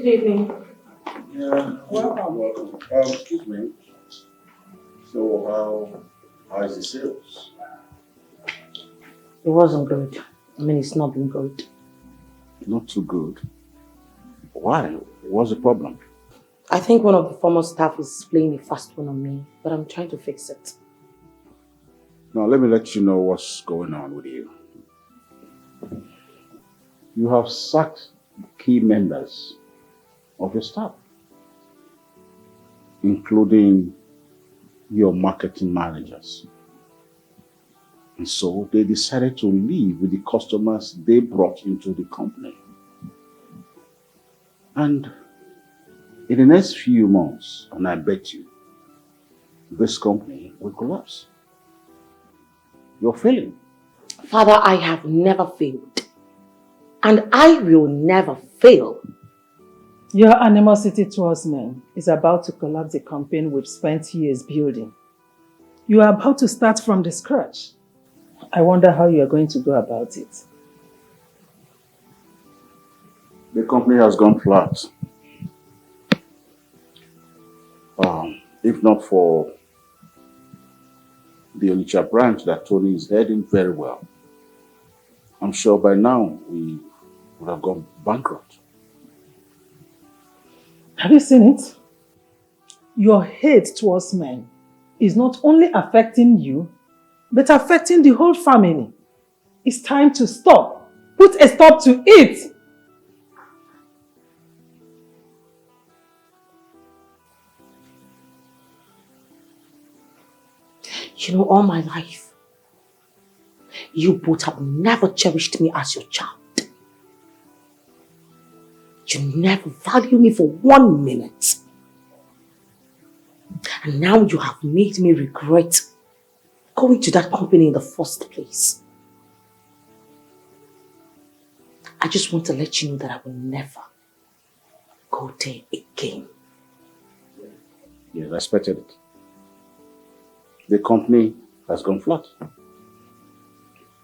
Evening. Yeah, welcome. Excuse me. So how is the sales? It wasn't good. I mean, it's not been good. Not too good. Why? What's the problem? I think one of the former staff is playing a fast one on me, but I'm trying to fix it. Now let me let you know what's going on with you. You have sacked key members of your staff, including your marketing managers. And so they decided to leave with the customers they brought into the company. And in the next few months, and I bet you, this company will collapse. You're failing. Father, I have never failed. And I will never fail. Your animosity towards men is about to collapse the company we've spent years building. You are about to start from the scratch. I wonder how you are going to go about it. The company has gone flat. If not for the Onitsha branch that Tony is heading very well, I'm sure by now we would have gone bankrupt. Have you seen it? Your hate towards men is not only affecting you, but affecting the whole family. It's time to stop. Put a stop to it. You know, all my life, you both have never cherished me as your child. You never value me for 1 minute. And now you have made me regret going to that company in the first place. I just want to let you know that I will never go there again. Yes, I expected it. The company has gone flat.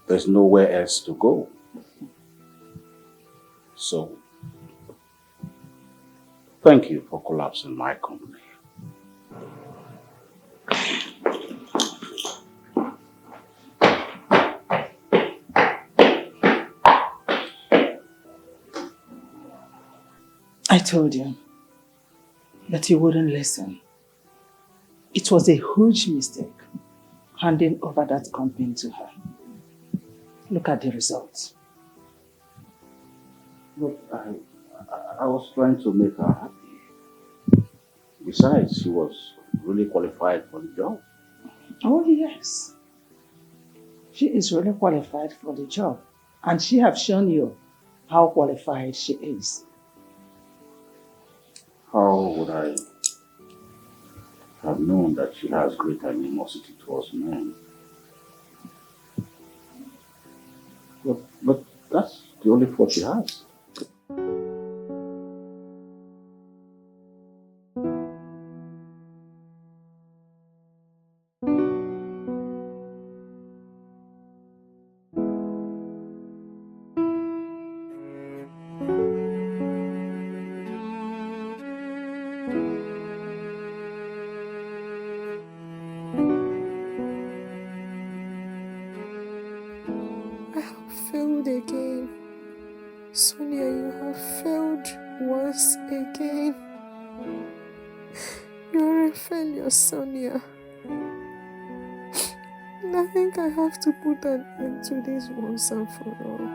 There's nowhere else to go. So, thank you for collapsing my company. I told you that you wouldn't listen. It was a huge mistake handing over that company to her. Look at the results. Look, I was trying to make her happy. Besides, she was really qualified for the job. Oh yes. She is really qualified for the job. And she has shown you how qualified she is. How would I have known that she has great animosity towards men? But that's the only fault she has. Sonia, I think I have to put an end to this once and for all.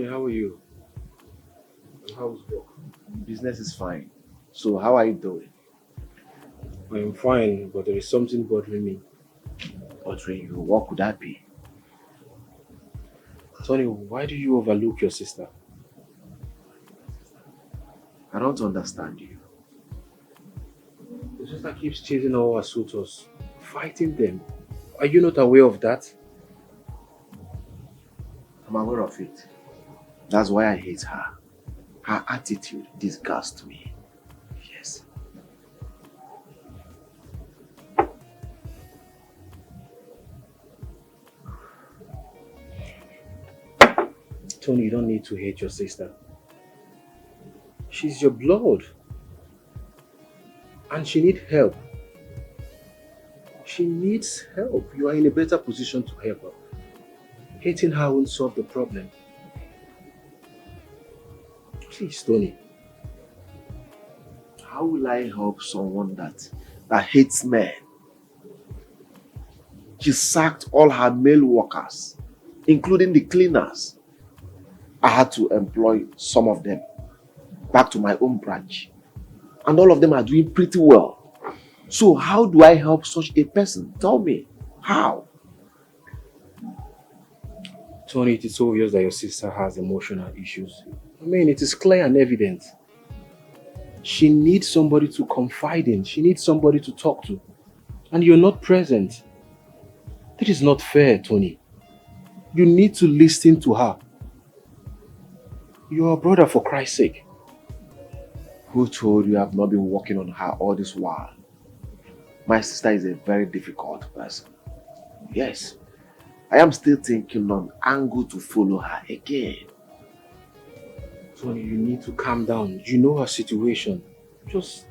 Tony, how are you? How's work? Business is fine. So how are you doing? I'm fine, but there is something bothering me. Bothering you, what could that be? Tony, why do you overlook your sister? I don't understand you. Your sister keeps chasing all her suitors, fighting them. Are you not aware of that? I'm aware of it. That's why I hate her. Her attitude disgusts me. Yes. Tony, you don't need to hate your sister. She's your blood. And she needs help. She needs help. You are in a better position to help her. Hating her won't solve the problem. Please, Tony. How will I help someone that hates men? She sacked all her male workers, including the cleaners. I had to employ some of them back to my own branch. And all of them are doing pretty well. So how do I help such a person? Tell me, how? Tony, it is obvious that your sister has emotional issues. I mean, it is clear and evident. She needs somebody to confide in. She needs somebody to talk to. And you're not present. That is not fair, Tony. You need to listen to her. You're a brother, for Christ's sake. Who told you I've not been working on her all this while? My sister is a very difficult person. Yes, I am still thinking on angle to follow her again. Tony, you need to calm down. You know her situation. Just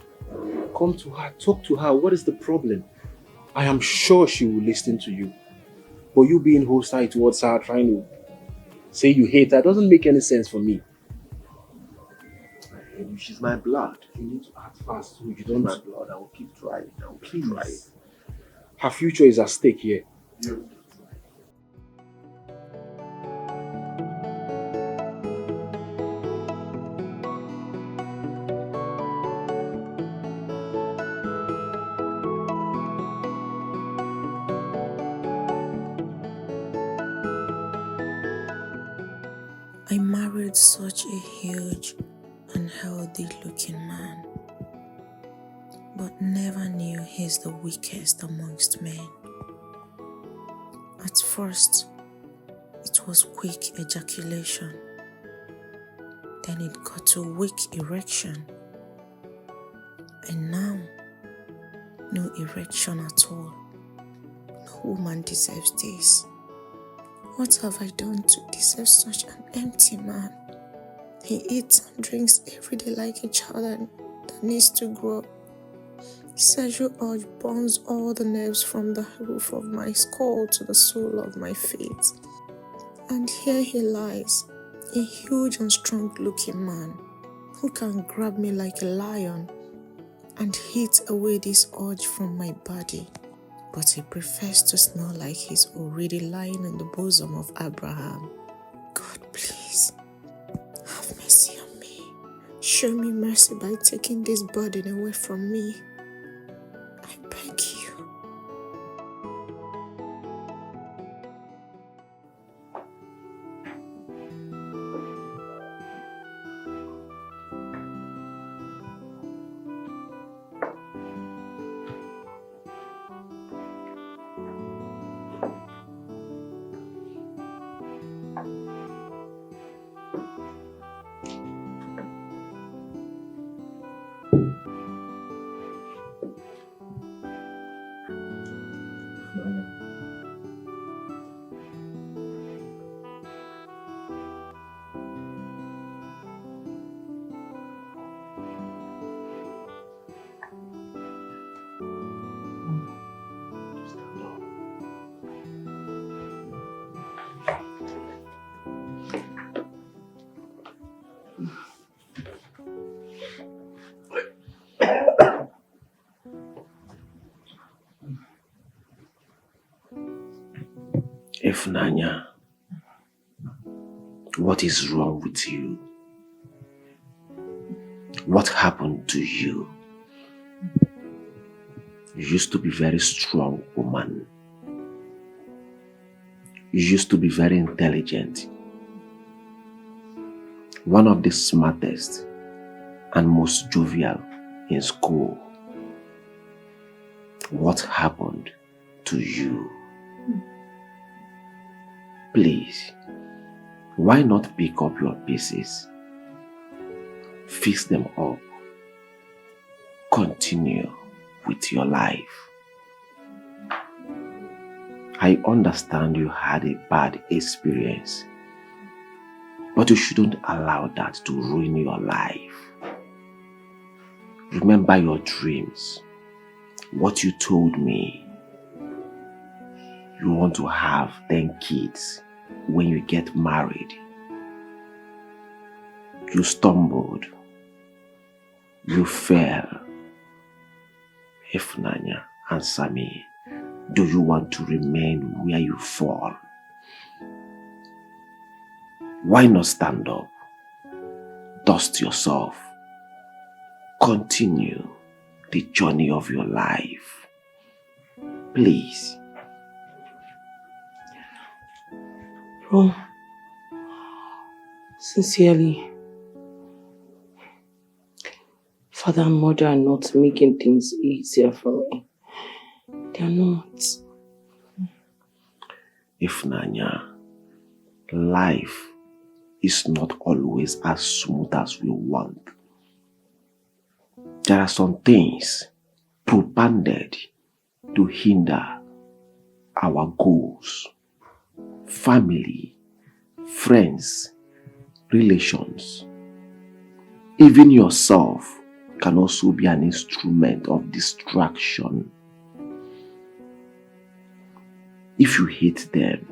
come to her, talk to her. What is the problem? I am sure she will listen to you. But you being hostile towards her, trying to say you hate her, doesn't make any sense for me. She's my blood. You need to act fast so you She's don't. my blood. I will keep trying. I will keep trying. Her future is at stake here. Yeah. I married such a huge and healthy looking man, but never knew he's the weakest amongst men. At first, it was quick ejaculation, then it got to weak erection, and now, no erection at all. No woman deserves this. What have I done to deserve such an empty man? He eats and drinks every day like a child that needs to grow. Sexual urge burns all the nerves from the roof of my skull to the sole of my feet. And here he lies, a huge and strong-looking man who can grab me like a lion and hit away this urge from my body. But he prefers to smell like he's already lying in the bosom of Abraham. God, please, have mercy on me. Show me mercy by taking this burden away from me. I beg you. Ifunanya, What is wrong with you? What happened to you? You used to be a very strong woman. You used to be very intelligent. One of the smartest and most jovial in school. What happened to you? Please, why not pick up your pieces, fix them up, continue with your life? I understand you had a bad experience, but you shouldn't allow that to ruin your life. Remember your dreams, what you told me. You want to have 10 kids when you get married. You stumbled. You fell. Ifunanya, answer me. Do you want to remain where you fall? Why not stand up? Dust yourself. Continue the journey of your life. Please. Bro, sincerely, father and mother are not making things easier for me. They are not. Ifunanya, life is not always as smooth as we want. There are some things propanded to hinder our goals. Family, friends, relations, even yourself can also be an instrument of distraction. If you hate them,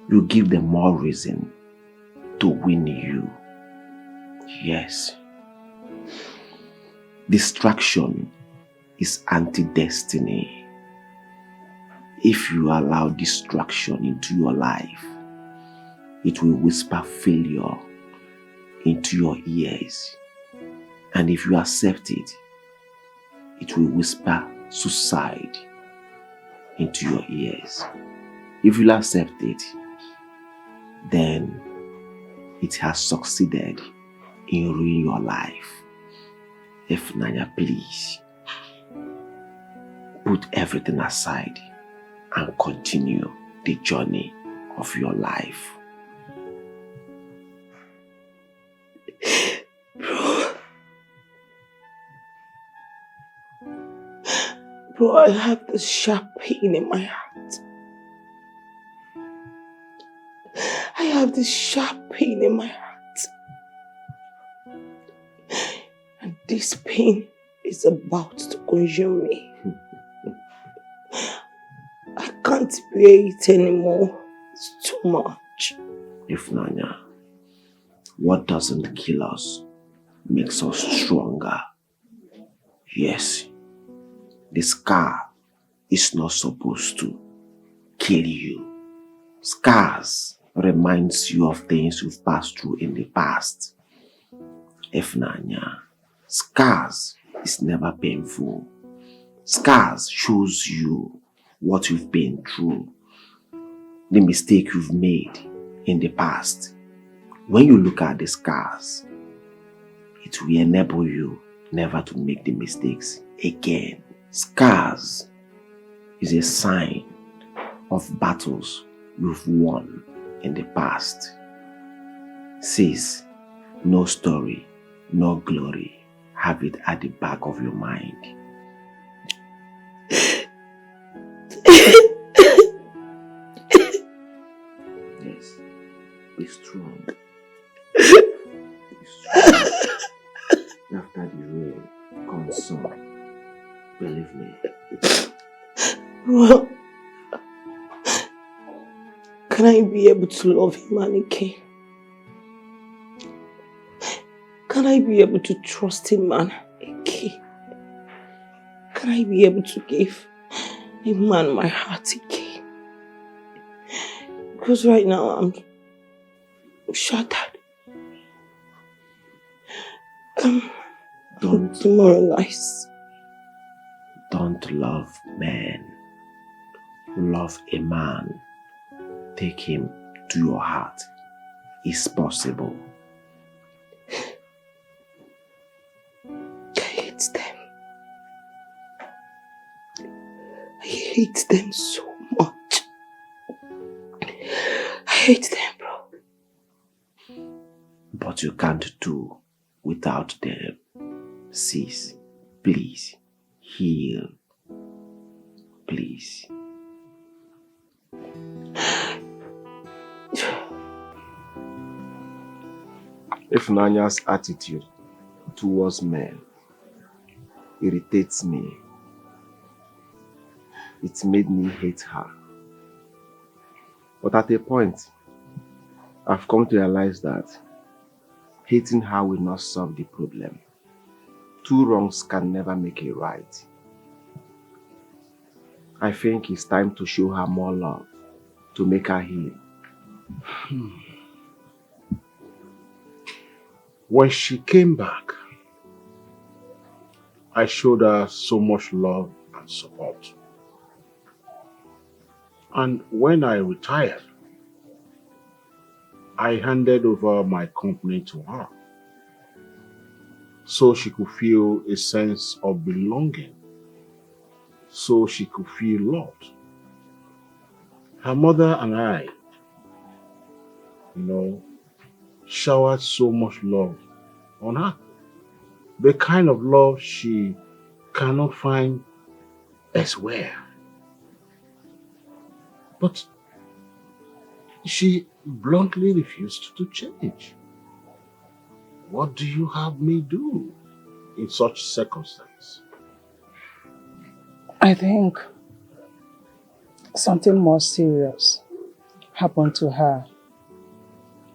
you give them more reason to win you. Yes. Distraction is anti-destiny. If you allow distraction into your life, it will whisper failure into your ears. And if you accept it, it will whisper suicide into your ears. If you accept it, then it has succeeded in ruining your life. Ifunanya, please, put everything aside and continue the journey of your life. Bro, I have this sharp pain in my heart. I have this sharp pain in my heart. And this pain is about to consume me. I can't bear it anymore. It's too much. Ifunanya, what doesn't kill us makes us stronger. Yes, the scar is not supposed to kill you. Scars reminds you of things you've passed through in the past. Ifunanya, scars is never painful. Scars shows you what you've been through, the mistake you've made in the past. When you look at the scars, it will enable you never to make the mistakes again. Scars is a sign of battles you've won in the past. Says, no story, no glory. Have it at the back of your mind. Yes, be strong. Be strong. After the rain comes sun. Believe me. Well, can I be able to love him again? Can I be able to trust him again? Can I be able to give a man my heart again? Because right now shattered. Demoralized. Don't love men. Love a man. Take him to your heart. It's possible. I hate them. I hate them so much. I hate them, bro. But you can't do without them. Sis, please, heal. Please. If Nanya's attitude towards men irritates me, it made me hate her. But at a point, I've come to realize that hating her will not solve the problem. Two wrongs can never make a right. I think it's time to show her more love, to make her heal. When she came back, I showed her so much love and support. And when I retired, I handed over my company to her so she could feel a sense of belonging, so she could feel loved. Her mother and I, showered so much love on her. The kind of love she cannot find elsewhere. But she bluntly refused to change. What do you have me do in such circumstance? I think something more serious happened to her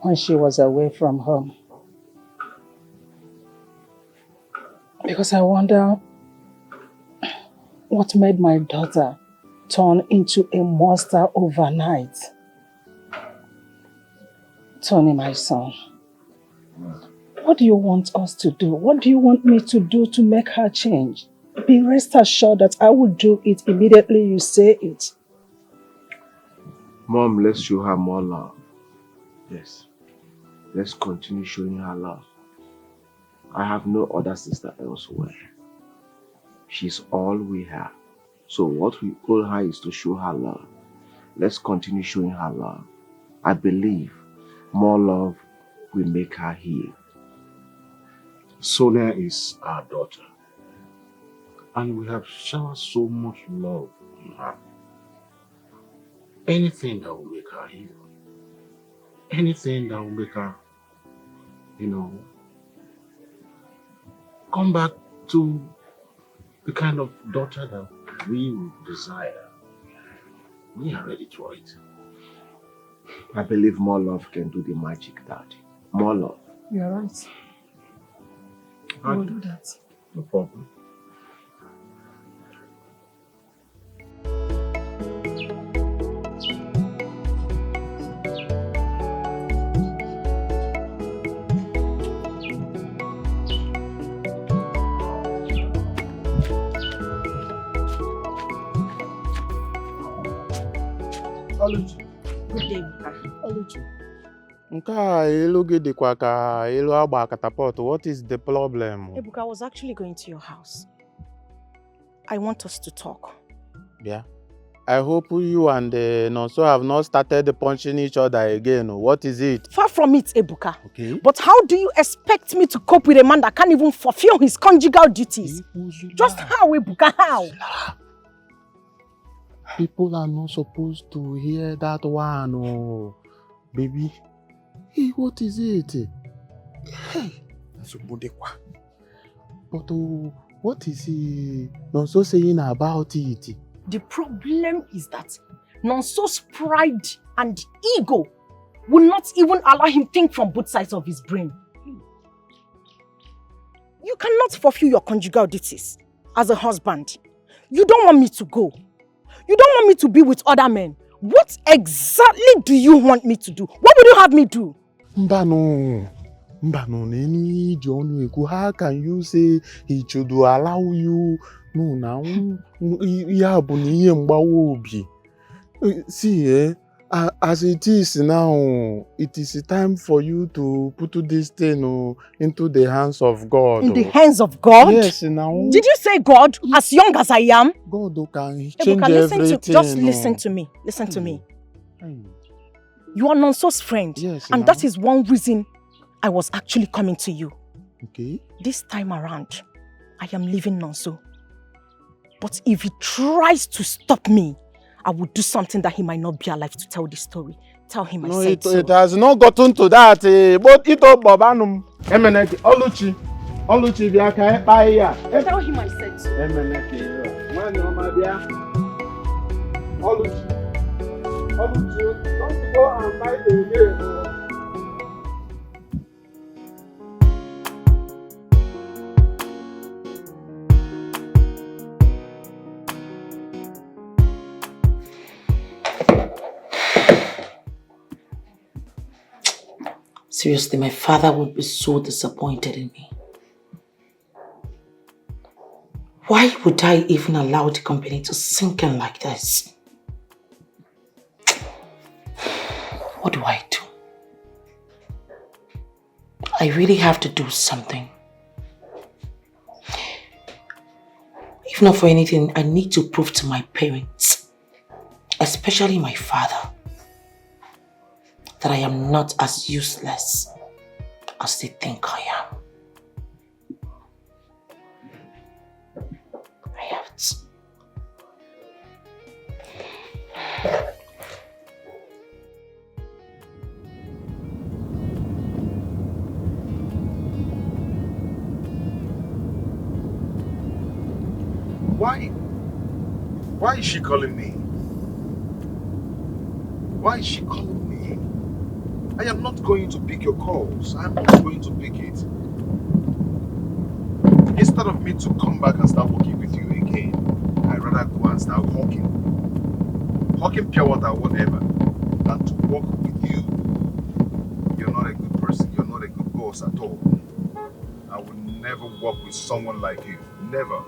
when she was away from home. Because I wonder what made my daughter turn into a monster overnight. Tony, my son, what do you want us to do? What do you want me to do to make her change? Be rest assured that I will do it immediately you say it. Mom, let's show her more love. Yes. Let's continue showing her love. I have no other sister elsewhere. She's all we have. So what we owe her is to show her love. Let's continue showing her love. I believe more love will make her heal. Sonia is our daughter. And we have showered so much love on her. Anything that will make her heal. Anything that will make her, come back to the kind of daughter that we desire. We are ready for it. I believe more love can do the magic, Daddy. More love. You're right. I will do that. No problem. Good day, Oluchi. Nke a elu gị dịkwa ka elu agba catapult. What is the problem? Ebuka, I was actually going to your house. I want us to talk. Yeah. I hope you and Nonso have not started punching each other again. What is it? Far from it, Ebuka. Okay. But how do you expect me to cope with a man that can't even fulfill his conjugal duties? Just how, Ebuka, how? People are not supposed to hear that one. Oh, baby. Hey, what is it? Hey. But what is he Nonso saying about it? The problem is that Nonso's pride and ego will not even allow him to think from both sides of his brain. You cannot fulfill your conjugal duties as a husband. You don't want me to go. You don't want me to be with other men. What exactly do you want me to do? What would you have me do? Mbano, how can you say he should allow you? No, now, see, as it is now, it is time for you to put this thing into the hands of God. In the hands of God? Yes, now. Did you say God? As young as I am? God can Ebuka, change everything. Just listen to me. Listen to me. You are Nonso's friend. Yes, and that is one reason I was actually coming to you. Okay. This time around, I am leaving Nonso. But if he tries to stop me, I will do something that he might not be alive to tell the story. Tell him I said so. It has not gotten to that. But it all Babanum. Emeneke, Oluchi, Biaka, Paya. Tell him I said so. Emeneke, when you my dear. Oluchi, don't go and buy the game. Seriously, my father would be so disappointed in me. Why would I even allow the company to sink in like this? What do I do? I really have to do something. If not for anything, I need to prove to my parents, especially my father, that I am not as useless as they think I am. I have to. Why is she calling me? Why is she calling me? I am not going to pick your calls. I am not going to pick it. Instead of me to come back and start working with you again, I'd rather go and start hawking pure water, whatever, than to work with you. You're not a good person. You're not a good boss at all. I will never work with someone like you. Never.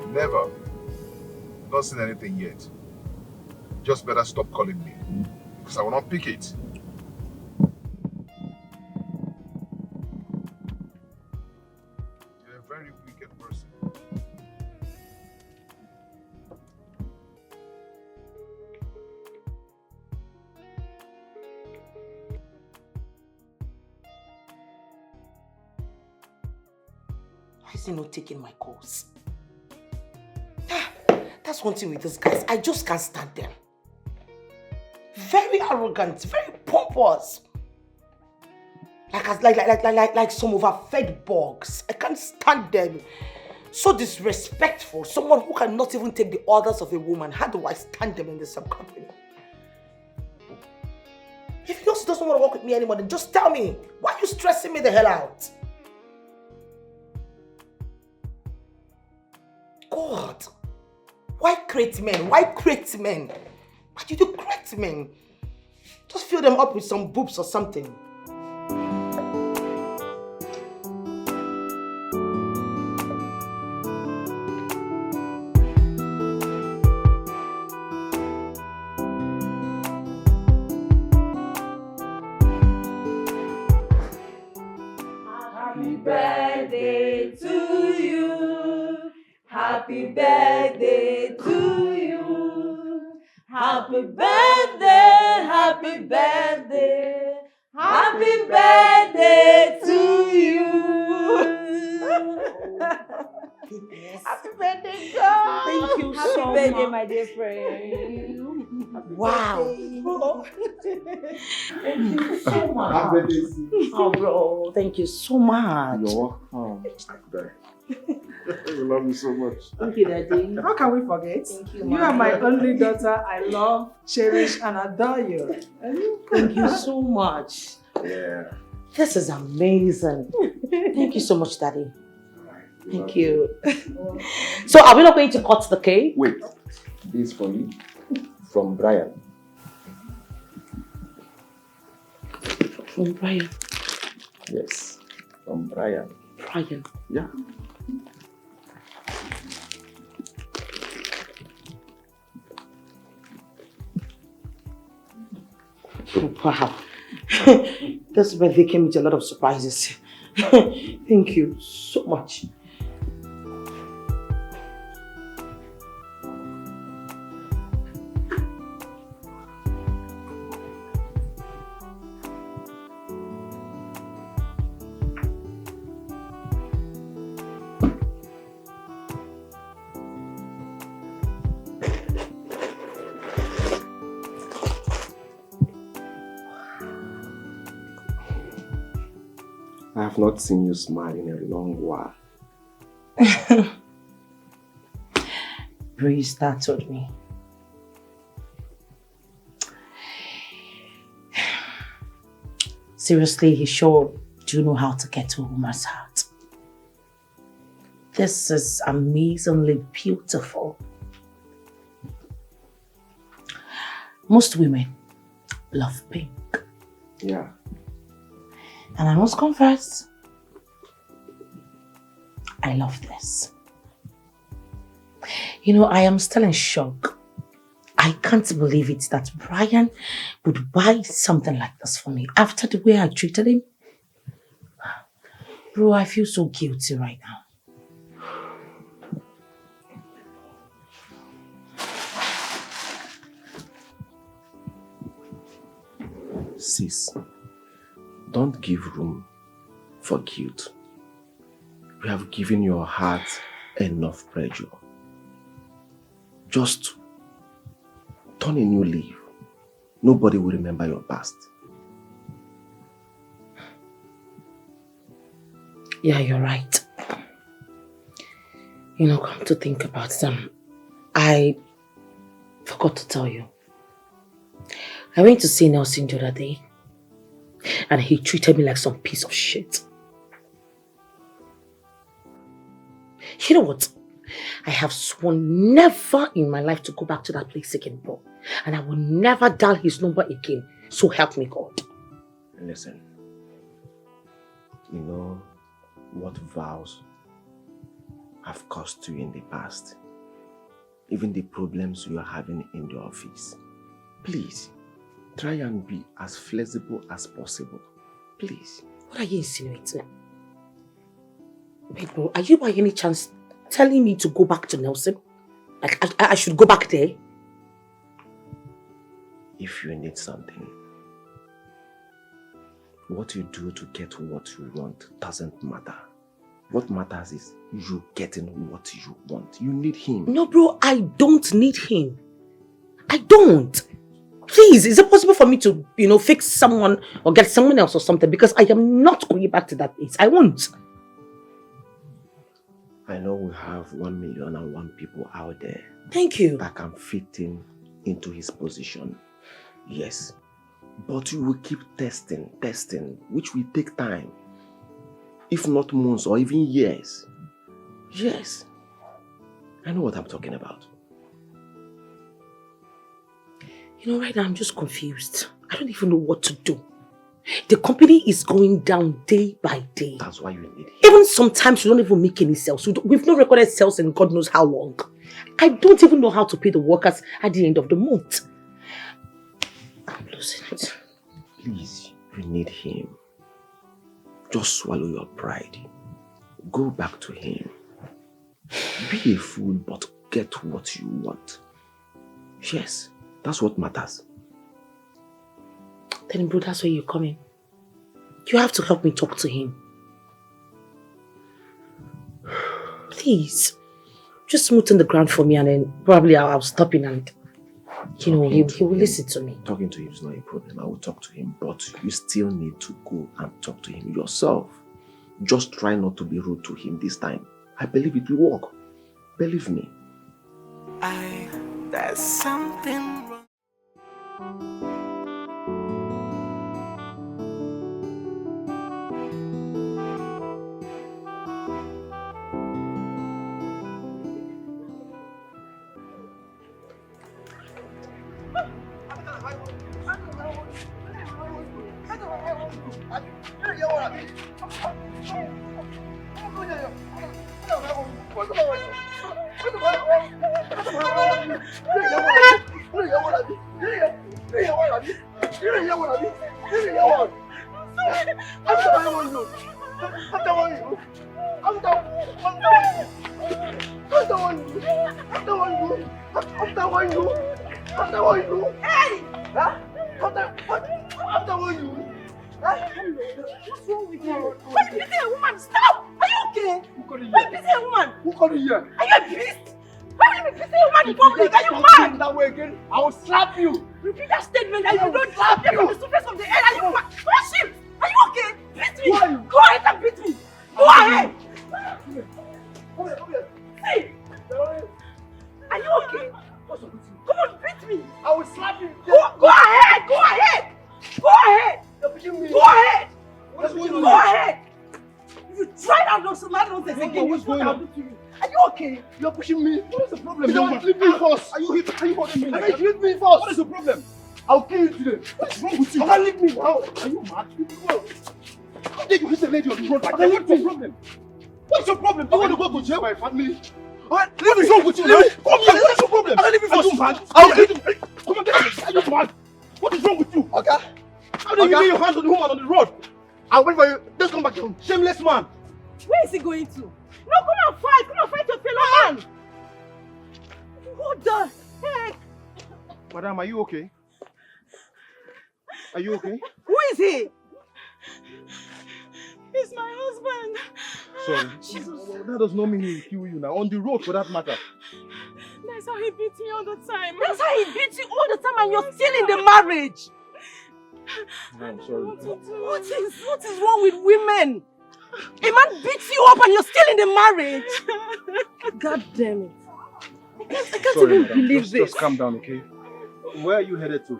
Never. Not seen anything yet. Just better stop calling me, because I will not pick it. You're a very wicked person. Why is he not taking my calls? That's one thing with these guys. I just can't stand them. Very arrogant, very pompous. Like some overfed bugs. I can't stand them. So disrespectful. Someone who cannot even take the orders of a woman. How do I stand them in the same company? If he doesn't want to work with me anymore, then just tell me. Why are you stressing me the hell out? God. Why create men? Why create men? Why did you create men? Just fill them up with some boobs or something. Happy birthday to you. Happy birthday to you. Happy birthday, happy birthday. Happy birthday to you. Happy birthday, God. Thank you Happy so birthday, much. my dear friend. Wow. Thank you so much. Oh, bro. Thank you so much. You're welcome. We love you so much. Thank you, Daddy. How can we forget? Thank you, You are my only daughter. I love, cherish, and adore you. Thank you so much. Yeah. This is amazing. Thank you so much, Daddy. Thank you. So, are we not going to cut the cake? Wait. This for you. From Brian. From Brian. Yes, from Brian. Brian. Yeah. Wow. This birthday came with a lot of surprises. Thank you so much. I have not seen you smile in a long while. Bree startled me. Seriously, he sure do know how to get to a woman's heart. This is amazingly beautiful. Most women love pink. Yeah. And I must confess, I love this. You know, I am still in shock. I can't believe it that Brian would buy something like this for me after the way I treated him. Bro, I feel so guilty right now. Sis, don't give room for guilt. You have given your heart enough pressure. Just turn a new leaf. Nobody will remember your past. Yeah, you're right. You know, come to think about them, I forgot to tell you. I went to see Nelson the other day and he treated me like some piece of shit. You know what? I have sworn never in my life to go back to that place again, bro. And I will never dial his number again. So help me God. Listen, you know what vows have cost you in the past? Even the problems you are having in the office. Please, try and be as flexible as possible. Please. What are you insinuating? Wait, bro, are you by any chance telling me to go back to Nelson? Like, I should go back there? If you need something, what you do to get what you want doesn't matter. What matters is you getting what you want. You need him. No, bro, I don't need him. I don't. Please, is it possible for me to, fix someone or get someone else or something? Because I am not going back to that place. I won't. I know we have 1,000,001 people out there. Thank you. That can fit in into his position. Yes. But you will keep testing, which will take time. If not months or even years. Yes. I know what I'm talking about. You know, right now I'm just confused. I don't even know what to do. The company is going down day by day. That's why you need him. Even sometimes we don't even make any sales. We've not recorded sales in God knows how long. I don't even know how to pay the workers at the end of the month. I'm losing it. Please, you need him. Just swallow your pride. Go back to him. Be a fool, but get what you want. Yes, that's what matters. Then, bro, that's where you're coming. You have to help me talk to him. Please. Just smoothen the ground for me and then probably I'll stop in and, he will listen to me. Talking to him is not a problem. I will talk to him, but you still need to go and talk to him yourself. Just try not to be rude to him this time. I believe it will work. Believe me. There's something wrong. What's wrong with you? Why are you beating a woman? Stop! Are you okay? Why are you beating a woman? Who called you here? Are you a beast? Why will you be beating a woman in public? Are you mad? That way again, I will slap you. Repeat that statement and you don't slap me from the surface of the air. Are you mad? Oh shit! Are you okay? Beat me! Why? Go ahead and beat me! Go ahead! Come here. See! Are you okay? Come on, beat me! I will slap you. Go ahead! Go ahead! Go ahead! You're pushing me. Go ahead! What's going on? Go ahead! If you try that nonsense again, What's going on? to you. Are you okay? You're pushing me. What is the problem? You don't leave me first. Are you holding me? Leave me first. What is the problem? I'll kill you today. What is wrong with you? You can't leave me now. Are you mad? How did you hit a lady on the road like that? Okay, What's your problem? What's your problem? I want to go to jail, my family. What is wrong with you? Come here. What is your problem? Are you mad? I'll kill you. Come on, are you mad? What is wrong with you? Okay. How did you lay your hands on the woman on the road? I'll wait for you. Just come back home. Shameless man. Where is he going to? No, come and fight! Come and fight your fellow man! What the heck? Madam, are you okay? Are you okay? Who is he? He's my husband. Sorry. That does not mean he will kill you now. On the road, for that matter. That's how he beats me all the time. That's how he beats you all the time and you're still in the marriage. No, I'm sorry. What is wrong with women? A man beats you up and you're still in the marriage. God damn it. I can't Sorry, even madam. believe this. Just calm down, okay? Where are you headed to?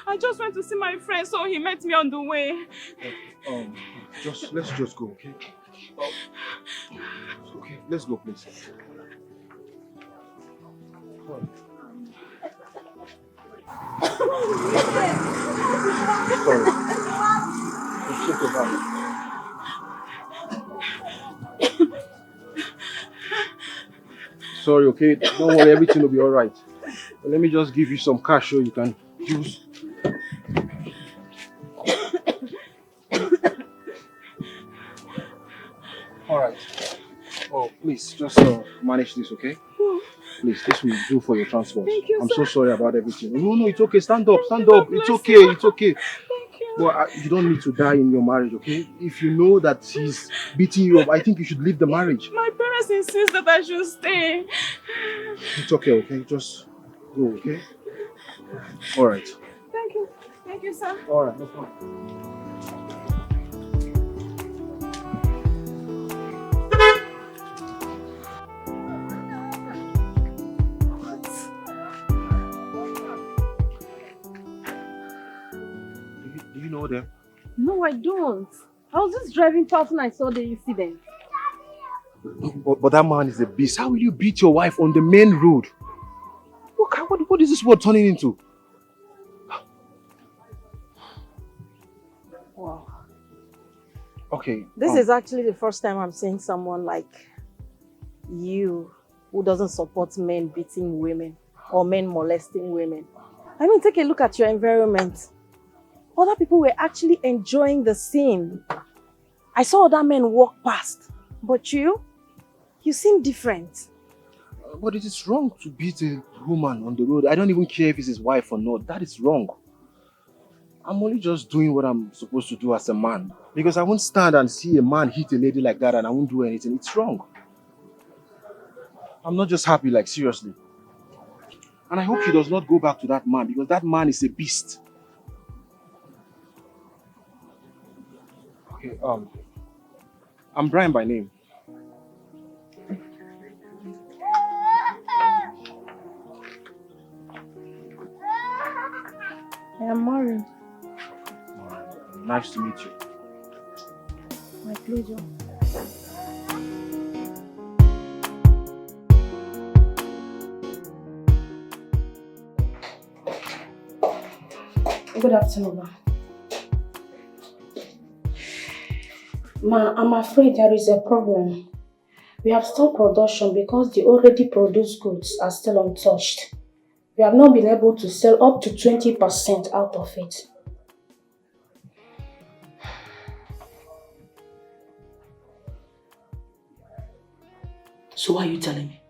I just went to see my friend, so he met me on the way. Let's just go, okay? Okay, let's go, please. Sorry. It's just about. Sorry, okay? Don't worry, everything will be alright. Let me just give you some cash so you can use. Alright. Oh, please, just manage this, okay? Please, this will do for your transport. Thank you, I'm sir. so sorry about everything. No, it's okay. Stand up, stand up. It's okay, it's okay. Thank you. But you don't need to die in your marriage, okay? If you know that he's beating you up, I think you should leave the marriage. My parents insist that I should stay. It's okay, okay? Just go, okay? Alright. Thank you. Thank you, sir. Alright, no problem. Do you know them? No, I don't. I was just driving past and I saw the incident. But that man is a beast. How will you beat your wife on the main road? What is this world turning into? Wow. Okay. This is actually the first time I'm seeing someone like you who doesn't support men beating women or men molesting women. I mean, take a look at your environment. Other people were actually enjoying the scene. I saw other men walk past, but you seem different. But it is wrong to beat a woman on the road. I don't even care if it's his wife or not. That is wrong. I'm only just doing what I'm supposed to do as a man. Because I won't stand and see a man hit a lady like that and I won't do anything. It's wrong. I'm not just happy, like seriously. And I hope he does not go back to that man because that man is a beast. Okay, I'm Brian by name. I am Mari. Nice to meet you. My pleasure. Good afternoon, ma. Ma, I'm afraid there is a problem. We have stopped production because the already produced goods are still untouched. We have not been able to sell up to 20% out of it. So why are you telling me?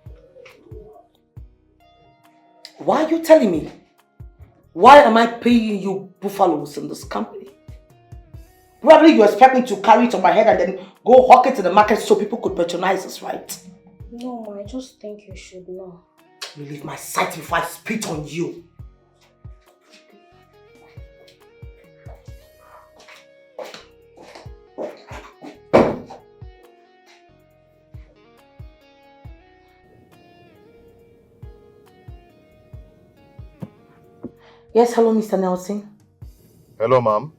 Why are you telling me? Why am I paying you buffaloes in this company? Probably you expect me to carry it on my head and then go hawk it in the market so people could patronize us, right? No, I just think you should know. You leave my sight before I spit on you. Yes, hello, Mr. Nelson. Hello, ma'am.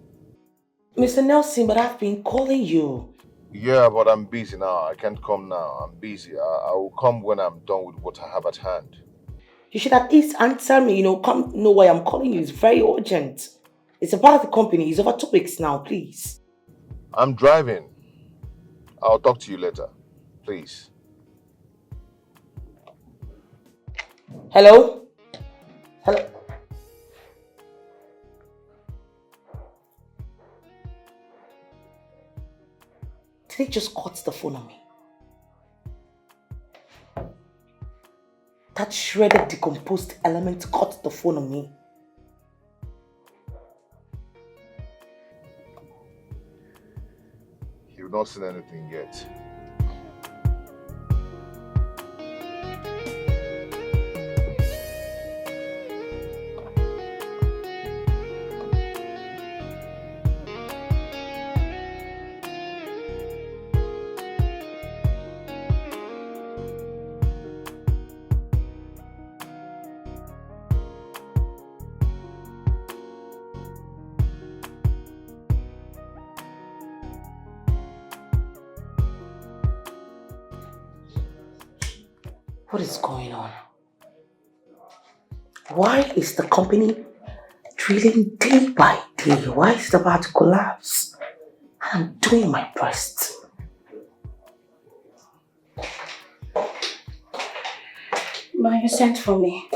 Mr. Nelson, but I've been calling you. Yeah, but I'm busy now. I can't come now. I'm busy. I will come when I'm done with what I have at hand. You should at least answer me, come know why I'm calling you. It's very urgent. It's about the company. It's over 2 weeks now, please. I'm driving. I'll talk to you later. Please. Hello? Hello? Did he just cut the phone on me? That shredded, decomposed element cut the phone on me. You've not seen anything yet. What is going on? Why is the company drilling day by day? Why is it about to collapse? I'm doing my best. Ma, you sent for me.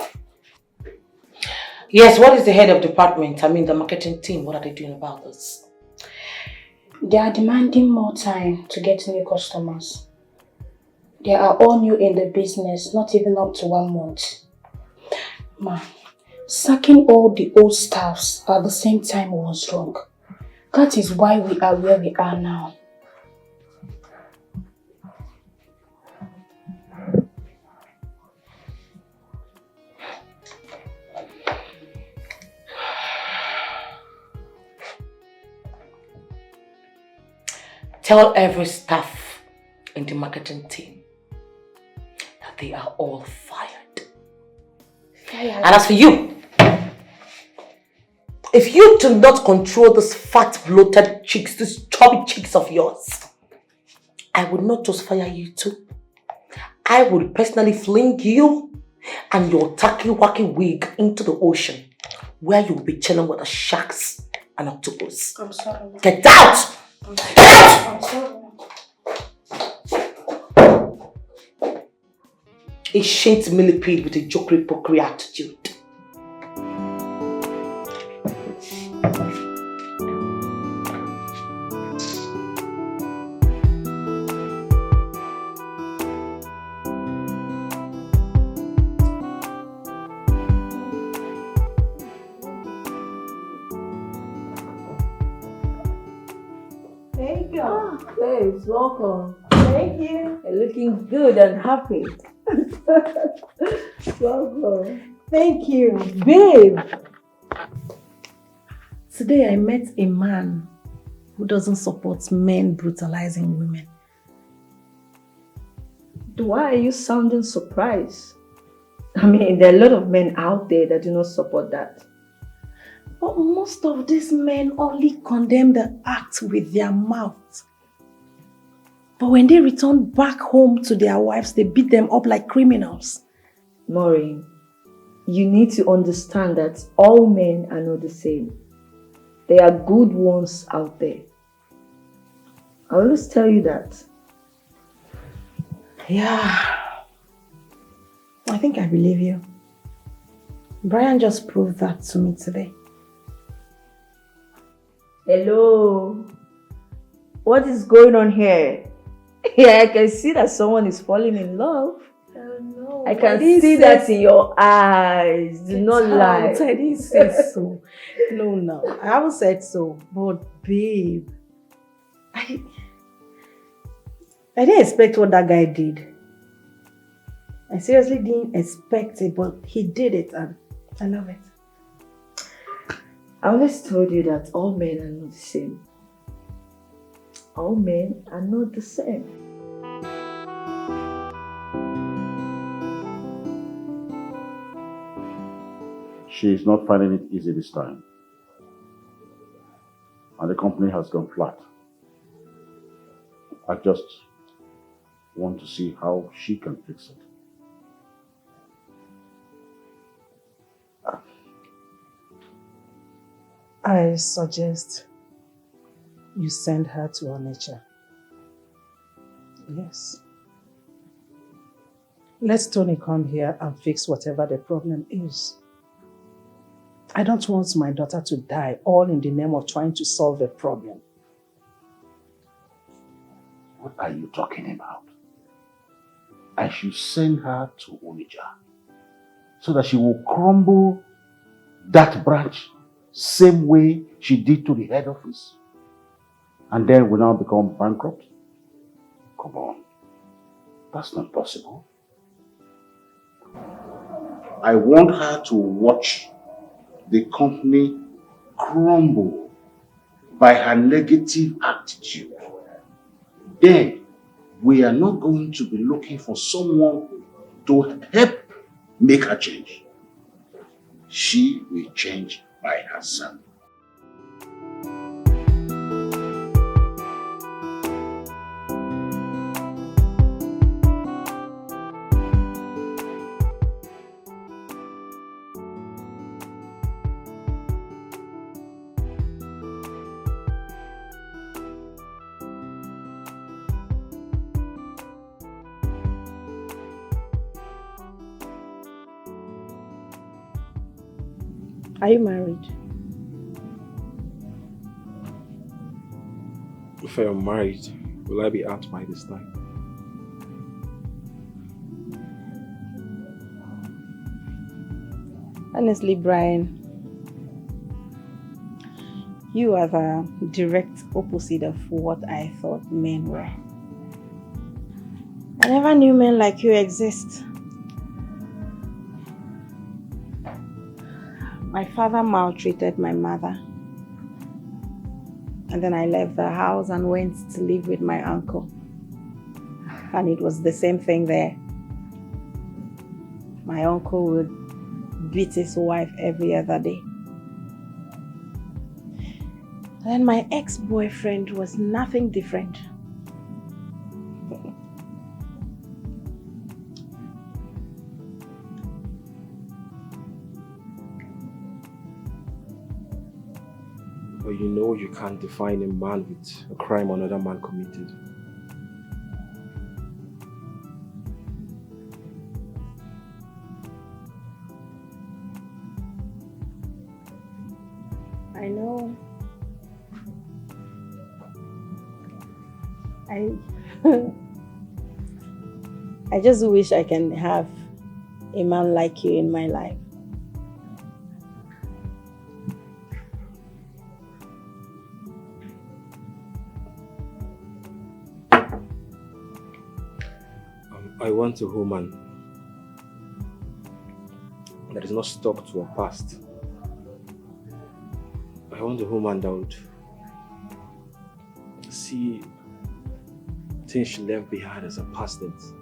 Yes, what is the head of department? The marketing team. What are they doing about this? They are demanding more time to get new customers. They are all new in the business, not even up to 1 month. Ma, sacking all the old staffs at the same time was wrong. That is why we are where we are now. Tell every staff in the marketing team that they are all fired. And as for you, if you do not control this fat, bloated cheeks, these chubby cheeks of yours, I would not just fire you too. I would personally fling you and your tacky-wacky wig into the ocean, where you'll be chilling with the sharks and octopus. I'm sorry. Get out! Get out! I'm sorry. A shaped millipede with a jokery-pokery attitude. Thank you. Babes, welcome. Thank you. You're looking good and happy. Welcome. Thank you, babe. Today I met a man who doesn't support men brutalizing women. Why are you sounding surprised? There are a lot of men out there that do not support that. But most of these men only condemn the act with their mouths. But when they return back home to their wives, they beat them up like criminals. Maureen, you need to understand that all men are not the same. There are good ones out there. I always tell you that. Yeah. I think I believe you. Brian just proved that to me today. Hello. What is going on here? Yeah, I can see that someone is falling in love. Oh, no. I can see that in your eyes. Do not lie. I didn't say so. No. I haven't said so. But babe, I didn't expect what that guy did. I seriously didn't expect it, but he did it and I love it. I always told you that all men are not the same. All men are not the same. She is not finding it easy this time. And the company has gone flat. I just want to see how she can fix it. I suggest you send her to Naija. Yes. Let Tony come here and fix whatever the problem is. I don't want my daughter to die all in the name of trying to solve a problem. What are you talking about? I should send her to Naija so that she will crumble that branch same way she did to the head office and then will now become bankrupt? Come on. That's not possible. I want her to watch the company crumble by her negative attitude. Then we are not going to be looking for someone to help make her change. She will change by herself. Are you married? If I am married, will I be out by this time? Honestly, Brian, you are the direct opposite of what I thought men were. I never knew men like you exist. My father maltreated my mother. And then I left the house and went to live with my uncle. And it was the same thing there. My uncle would beat his wife every other day. And then my ex-boyfriend was nothing different. But you know you can't define a man with a crime another man committed. I know. I just wish I can have a man like you in my life. I want a woman that is not stuck to her past. I want a woman that would see things she left behind as a past tense.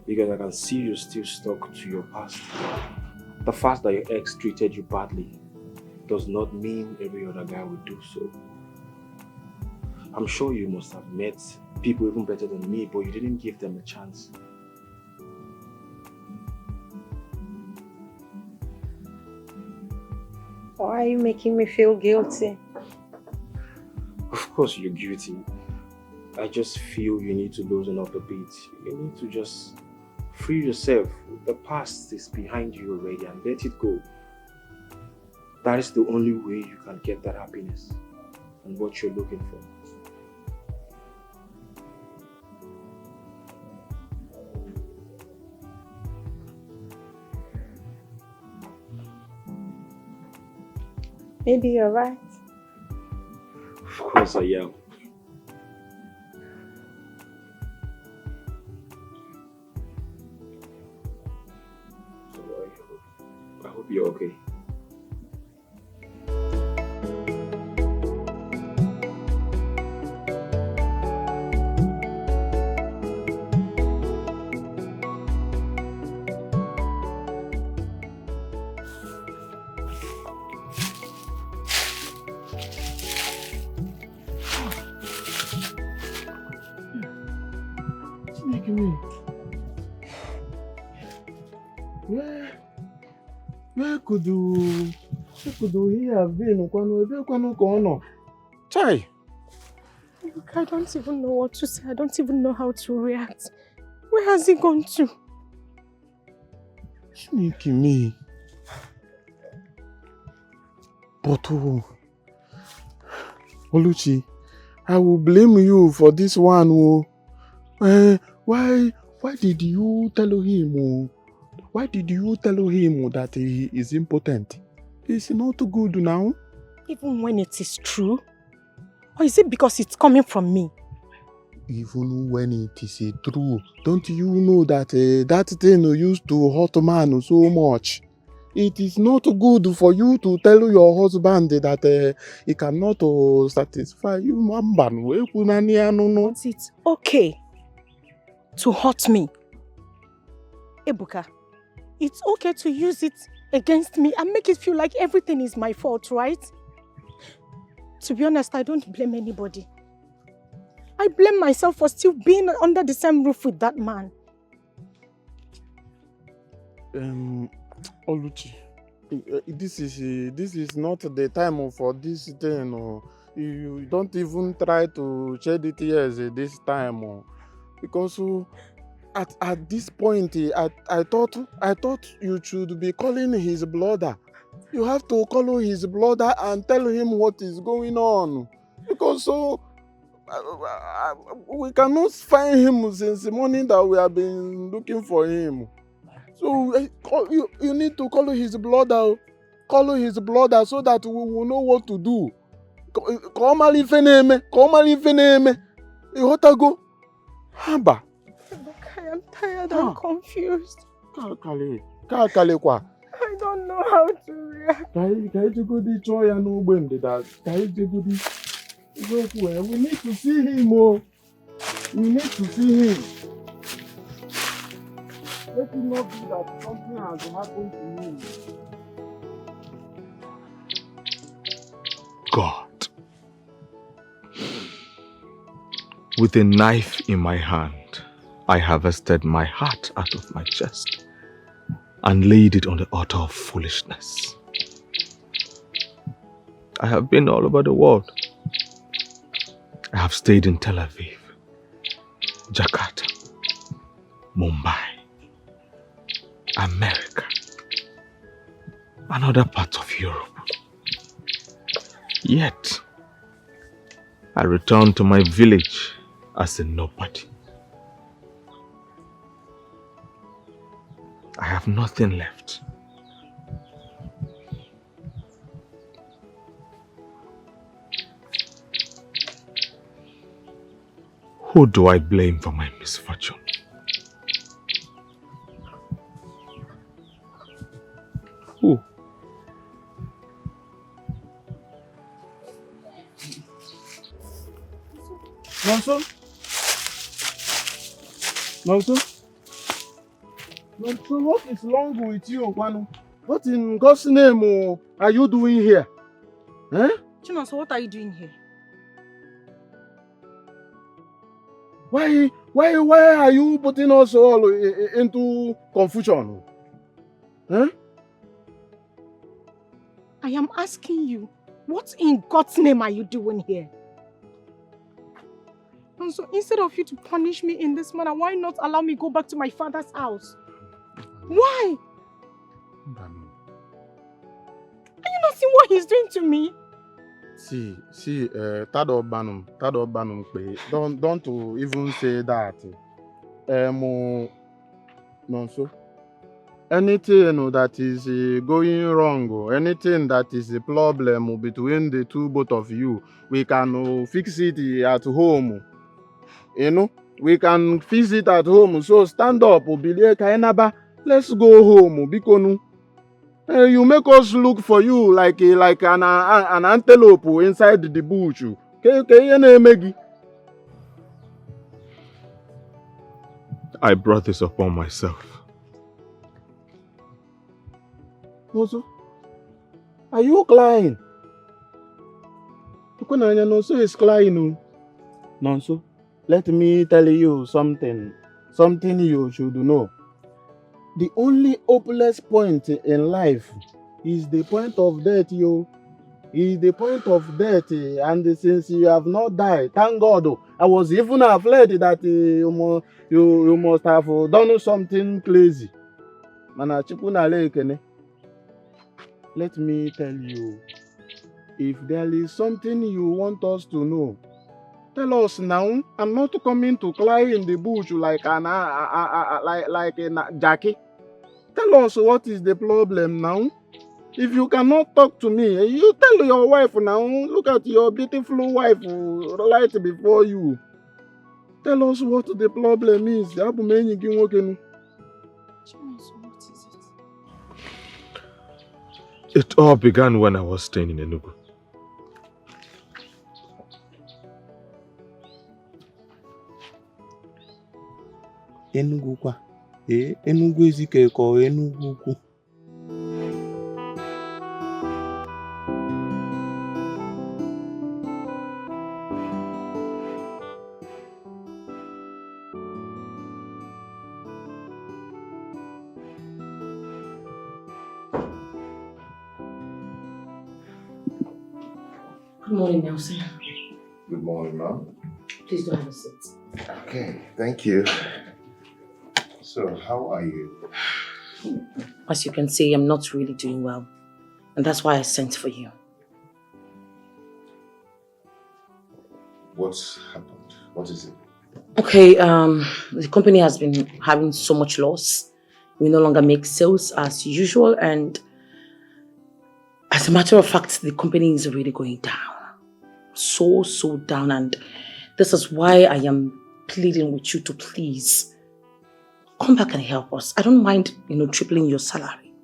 Because I can see you still stuck to your past. The fact that your ex treated you badly does not mean every other guy would do so. I'm sure you must have met people even better than me, but you didn't give them a chance. Why are you making me feel guilty? Of course you're guilty. I just feel you need to loosen up a bit. You need to just free yourself. The past is behind you already and let it go. That is the only way you can get that happiness and what you're looking for. Maybe you're right. Of course I am. So I hope you're okay. Where could he have been? Chai! I don't even know what to say. I don't even know how to react. Where has he gone to? Sneaky me. But Oluchi, I will blame you for this one. Why did you tell him? Why did you tell him that he is impotent? It's not good now. Even when it is true? Or is it because it's coming from me? Even when it is true, don't you know that that thing used to hurt man so much? It is not good for you to tell your husband that he cannot satisfy you. But it's okay to hurt me. Ebuka, it's okay to use it against me and make it feel like everything is my fault, right? To be honest, I don't blame anybody. I blame myself for still being under the same roof with that man. Oluchi, this is not the time for this thing. You don't even try to shed the tears this time. Because at this point, I thought you should be calling his brother. You have to call his brother and tell him what is going on. Because we cannot find him since the morning that we have been looking for him. So you need to call his brother. Call his brother so that we will know what to do. Come on, you to go. Haba. I am tired and confused. I don't know how to react. We need to see him. We need to see him. Let it not be that something has happened to him. God, with a knife in my hand, I harvested my heart out of my chest and laid it on the altar of foolishness. I have been all over the world. I have stayed in Tel Aviv, Jakarta, Mumbai, America, and other parts of Europe. Yet, I returned to my village as a nobody. I have nothing left. Who do I blame for my misfortune? Who? Nonso? Nonso, what is wrong with you, Kwanu? What in God's name are you doing here? Eh? Chinonso, what are you doing here? Why are you putting us all into confusion? Huh? I am asking you, what in God's name are you doing here? And so instead of you to punish me in this manner, why not allow me go back to my father's house? Why? Are you not seeing what he's doing to me? See, Tado Banum, don't even say that. No, so anything that is going wrong, or anything that is a problem between the both of you, we can fix it at home. You know, we can fix it at home. So stand up, let's go home. Bikonu. You make us look for you like an antelope inside the bush. I brought this upon myself. Also, are you crying? Nonso is crying. Nonso, let me tell you something you should know. The only hopeless point in life is the point of death, yo. Is the point of death, and since you have not died, thank God. I was even afraid that you must have done something crazy. Let me tell you, if there is something you want us to know, tell us now. I'm not coming to cry in the bush like a Jackie. Tell us what is the problem now. If you cannot talk to me, you tell your wife now. Look at your beautiful wife right before you. Tell us what the problem is. It all began when I was staying in Enugu. Enugu kwa? Enugu ezike ko Enugu ku. Good morning, Nelson. Good morning, ma'am. Please do have a seat. Okay, thank you. So, how are you? As you can see, I'm not really doing well. And that's why I sent for you. What's happened? What is it? Okay, the company has been having so much loss. We no longer make sales as usual, and as a matter of fact, the company is really going down. So down, and this is why I am pleading with you to please come back and help us. I don't mind, tripling your salary.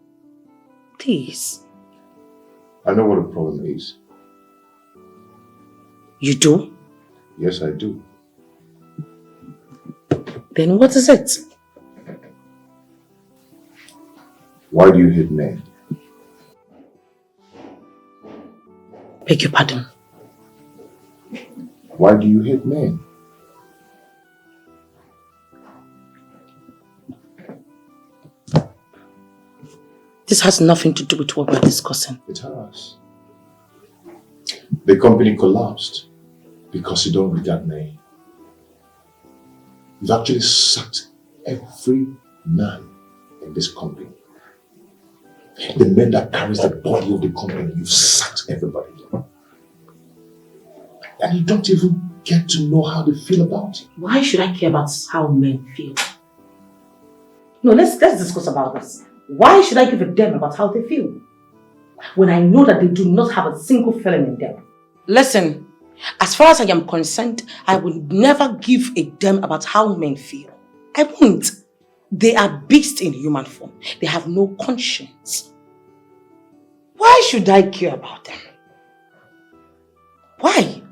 Please. I know what the problem is. You do? Yes, I do. Then what is it? Why do you hate men? Beg your pardon? Why do you hate men? This has nothing to do with what we're discussing. It has. The company collapsed because you don't regard men. You've actually sacked every man in this company. The men that carries the body of the company, you've sacked everybody. And you don't even get to know how they feel about it. Why should I care about how men feel? No, let's discuss about this. Why should I give a damn about how they feel? When I know that they do not have a single feeling in them. Listen, as far as I am concerned, I will never give a damn about how men feel. I won't. They are beasts in human form. They have no conscience. Why should I care about them? Why?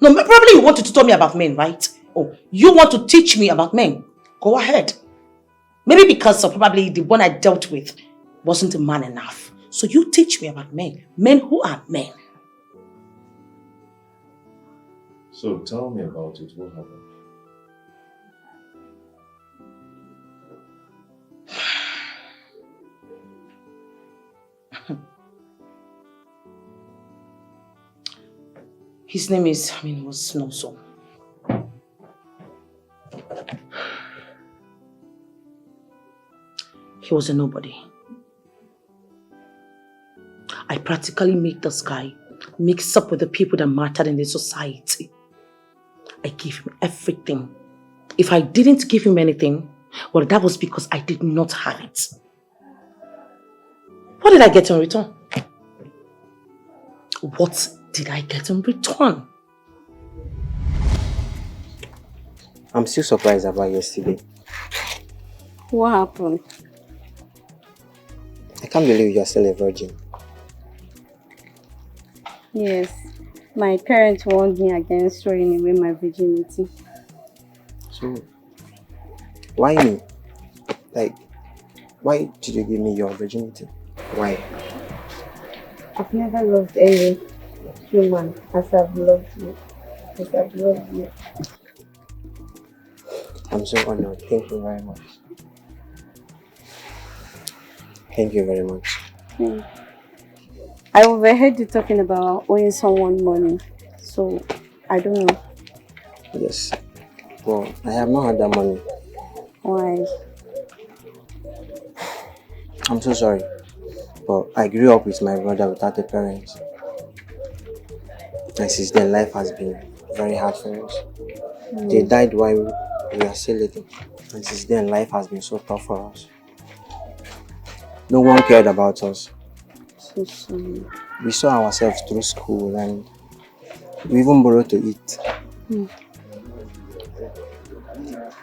No, probably you want to tell me about men, right? Oh, you want to teach me about men? Go ahead. Maybe because probably the one I dealt with wasn't a man enough. So you teach me about men. Men who are men. So tell me about it. What happened? His name was Noso. He was a nobody. I practically made this guy mix up with the people that mattered in the society. I gave him everything. If I didn't give him anything, well, that was because I did not have it. What did I get in return? What did I get in return? I'm still surprised about yesterday. What happened? I can't believe you're still a virgin. Yes, my parents warned me against throwing away my virginity. So, why me? Like, why did you give me your virginity? Why? I've never loved any human as I've loved you. As I've loved you. I'm so honored. Thank you very much. Thank you very much. I overheard you talking about owing someone money, so I don't know. Yes. Well, I have not had that money. Why? I'm so sorry. But I grew up with my brother without a parent. And since then, life has been very hard for us. They died while we were still little. And since then, life has been so tough for us. No one cared about us. So sorry. We saw ourselves through school and we even borrowed to eat.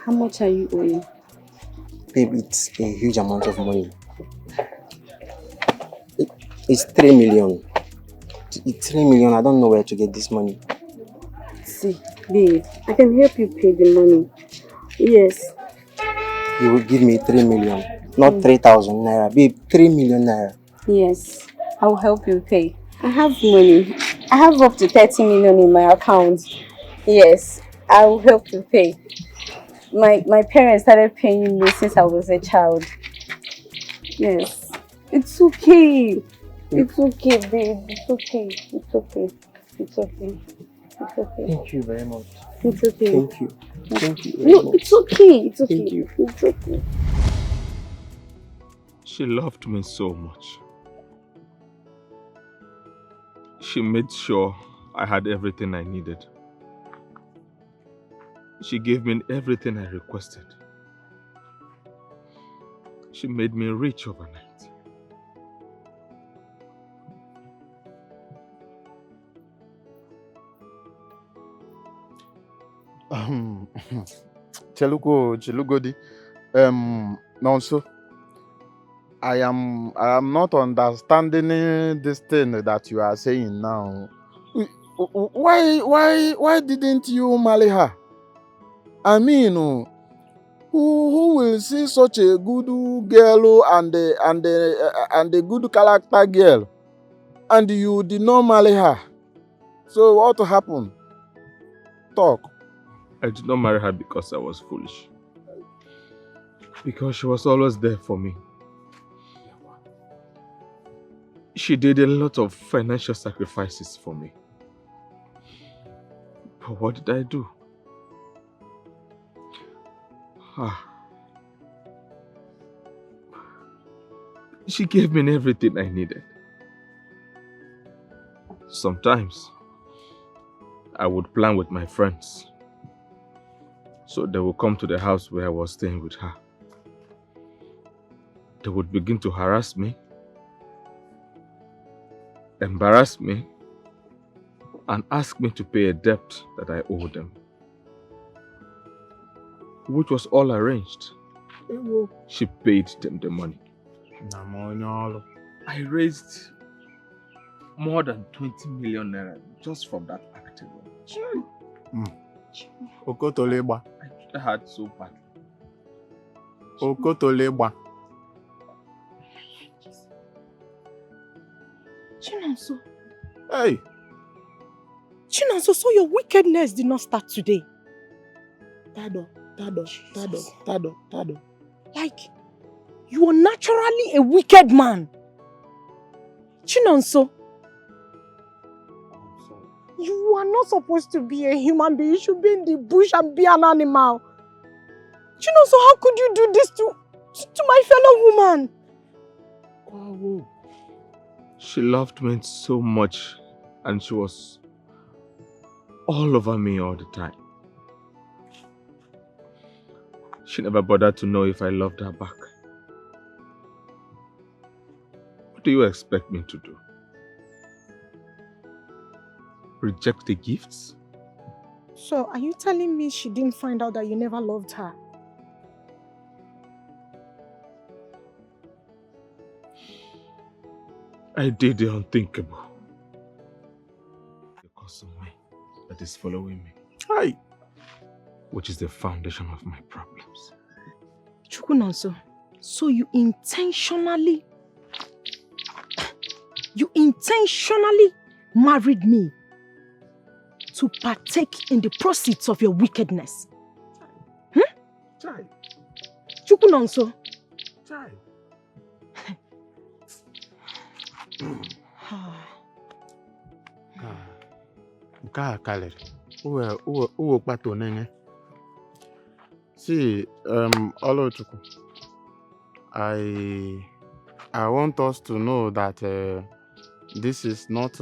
How much are you owing? Babe, it's a huge amount of money. It's 3 million. It's 3 million. I don't know where to get this money. See, babe, I can help you pay the money. Yes. You will give me 3 million, not 3,000 naira. Babe, 3 million naira. Yes, I will help you pay. I have money. I have up to 30 million in my account. Yes, I will help you pay. My parents started paying me since I was a child. Yes. It's okay. It's okay, babe. It's okay. It's okay. It's okay. It's okay. Thank you very much. It's okay. Thank you. Thank you. No, it's okay. It's okay. Thank you. It's okay. She loved me so much. She made sure I had everything I needed. She gave me everything I requested. She made me rich overnight. Chelugodi, Nonso, I am not understanding this thing that you are saying now. Why didn't you marry her? I mean, who will see such a good girl and a good character girl, and you did not marry her? So what happened? Talk. I did not marry her because I was foolish. Because she was always there for me. She did a lot of financial sacrifices for me. But what did I do? She gave me everything I needed. Sometimes, I would plan with my friends. So they would come to the house where I was staying with her. They would begin to harass me, embarrass me, and ask me to pay a debt that I owed them. Which was all arranged. She paid them the money. I raised more than 20 million naira just from that act alone. Okotoleba. I had so bad. Okotoleba. Chinonso. Hey. Chinonso, so your wickedness did not start today. Tado. Like, you are naturally a wicked man. Chinonso. You are not supposed to be a human being. You should be in the bush and be an animal. You know, so how could you do this to my fellow woman? Oh, she loved me so much and she was all over me all the time. She never bothered to know if I loved her back. What do you expect me to do? Reject the gifts? So, are you telling me she didn't find out that you never loved her? I did the unthinkable. Because of me that is following me. Aye. Which is the foundation of my problems. Chukunonso, so you intentionally married me to partake in the proceeds of your wickedness. Chai. Chukunonso. Chai. Nke a karịrị. Uwe kpato nene. See, Olochukwu, I want us to know that this is not